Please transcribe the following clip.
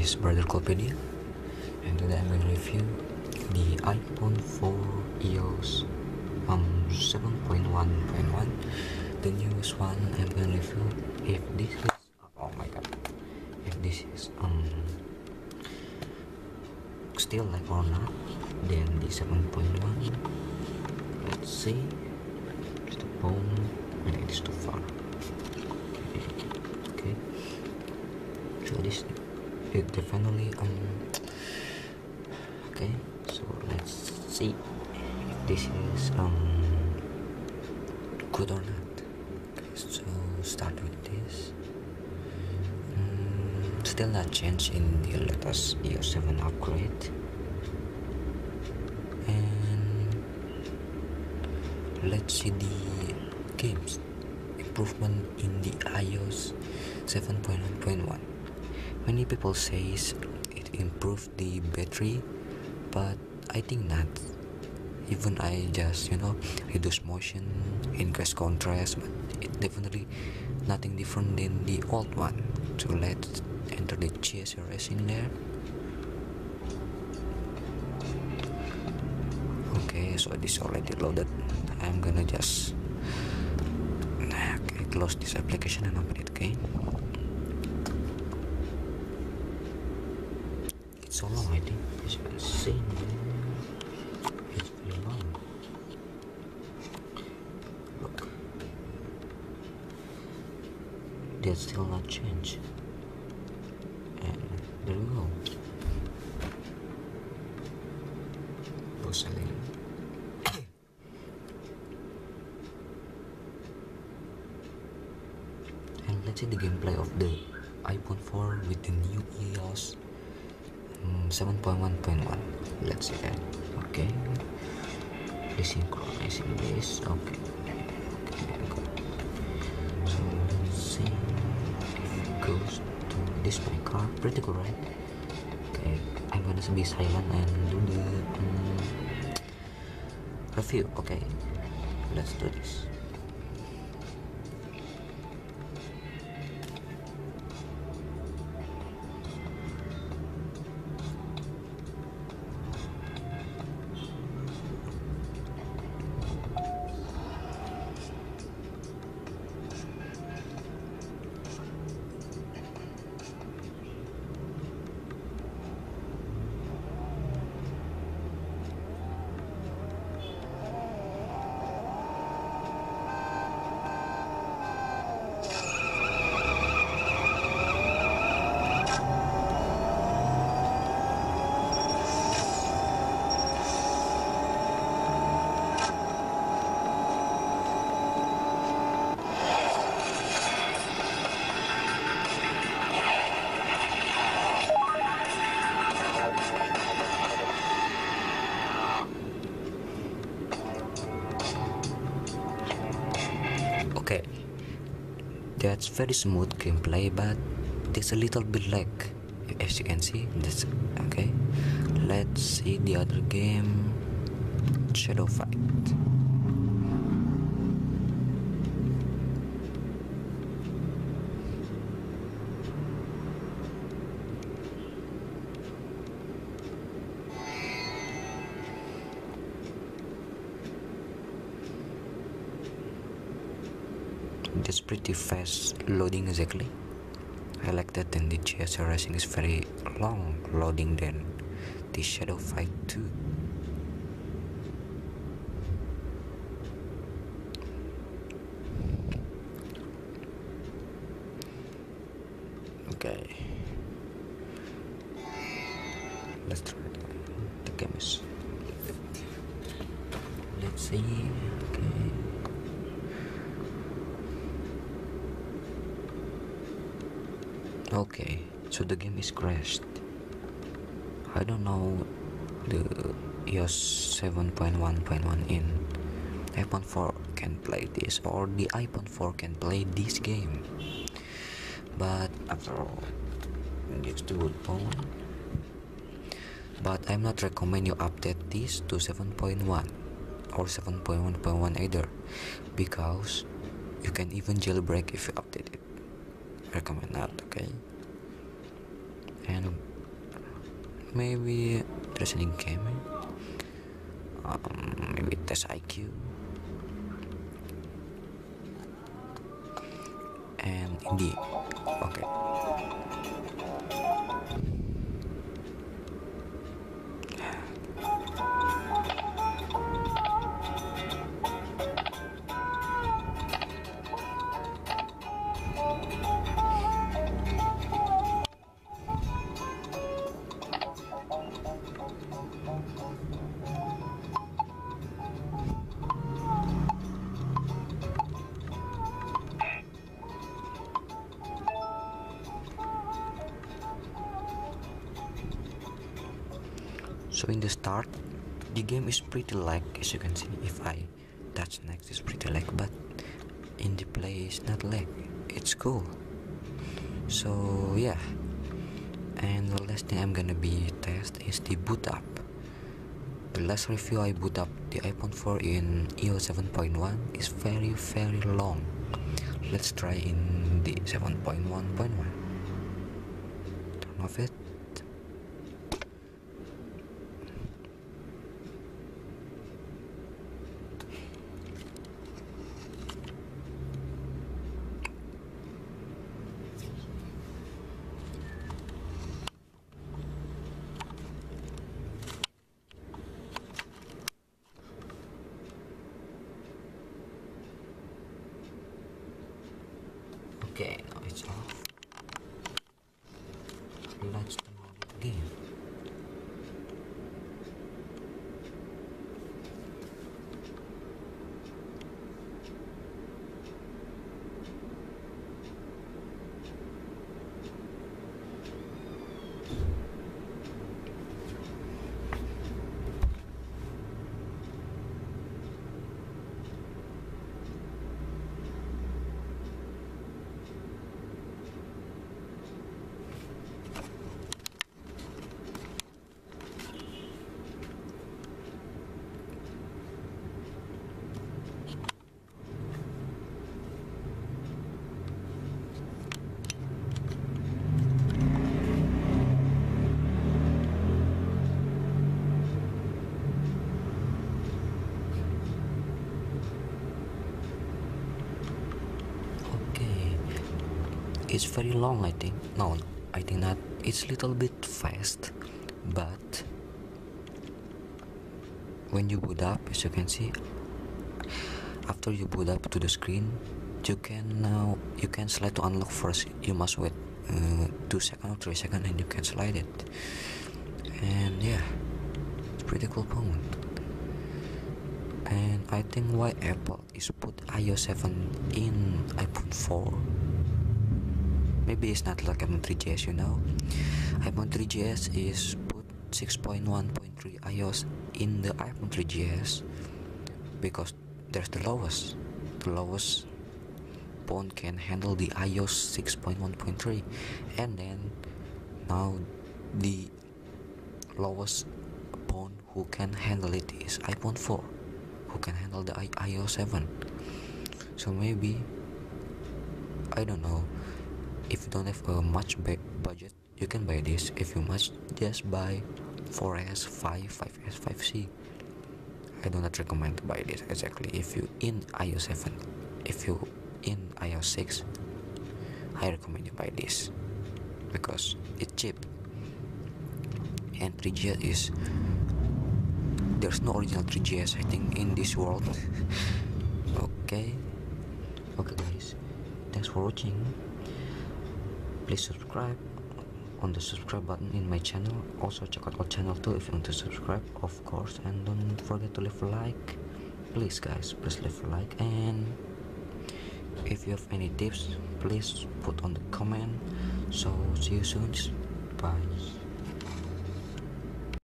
is Brother Colpedia, and today I'm going to review the iPhone 4 EOS 7.1.1, the newest one. I'm going to review if this is, oh my god, if this is still live or not. Then the 7.1, let's see. It's the phone, and it is too far. Okay, so this it definitely okay, so let's see if this is good or not. Okay, so start with this. Still not changed in the latest EOS 7 upgrade, and let's see the games improvement in the iOS 7.1.1. Many people says it improved the battery, but I think not. Even I just reduce motion, increase contrast, but it definitely nothing different than the old one. So let's enter the GSRS in there. Okay, so this already loaded. I'm gonna just close this application and open it again. It's so long, I think, as you can see. It's very long. Look, that's still not changed, and there we go. Selling. And let's see the gameplay of the iPhone 4 with the new EOS 7.1.1. Let's see that. Okay, desynchronizing this. Okay, so let's see if it goes to display card. Pretty cool, right? Okay, I'm gonna be silent and do the review. Okay, let's do this. Okay, that's very smooth gameplay, but there's a little bit lag, as you can see. That's okay. Let's see the other game, Shadow Fight. That's pretty fast loading exactly. I like that, and the GSR Racing is very long loading than the Shadow Fight 2. Okay, let's try the game is. Let's see. Okay. Okay, so the game is crashed. I don't know the EOS 7.1.1 in iPhone 4 can play this, or the iPhone 4 can play this game. But after all, it's a good phone. But I'm not recommend you update this to 7.1 or 7.1.1 either, because you can even jailbreak if you update it. Recommend not, okay? And maybe reasoning game, maybe test IQ, and indie. Okay. So in the start, the game is pretty lag, as you can see. If I touch next, it's pretty lag, but in the play it's not lag. It's cool. So yeah, and the last thing I'm gonna be test is the boot up. The last review I boot up the iPhone 4 in iOS 7.1 is very long. Let's try in the 7.1.1. Turn off it. Okay, now it's off. Let's download it again. It's very long, I think. No, I think not. It's a little bit fast, but when you boot up, as you can see, after you boot up to the screen, you can slide to unlock first. You must wait 2 seconds or 3 seconds, and you can slide it. And yeah, it's pretty cool phone. And I think why Apple is put iOS 7 in iPhone 4. Maybe it's not like iPhone 3GS, you know. iPhone 3GS is put 6.1.3 iOS in the iPhone 3GS because there's the lowest. The lowest phone can handle the iOS 6.1.3, and then now the lowest phone who can handle it is iPhone 4, who can handle the iOS 7. So maybe, I don't know, if you don't have a much budget, you can buy this. If you must, just buy 4S, 5, 5S, 5C. I do not recommend to buy this exactly if you in iOS 7. If you in iOS 6, I recommend you buy this because it's cheap. And 3GS is, there's no original 3GS I think in this world. Okay guys, thanks for watching. Please subscribe on the subscribe button in my channel. Also check out our channel too if you want to subscribe, of course, and don't forget to leave a like. Please guys, please leave a like, and if you have any tips, please put on the comment. So see you soon. Bye.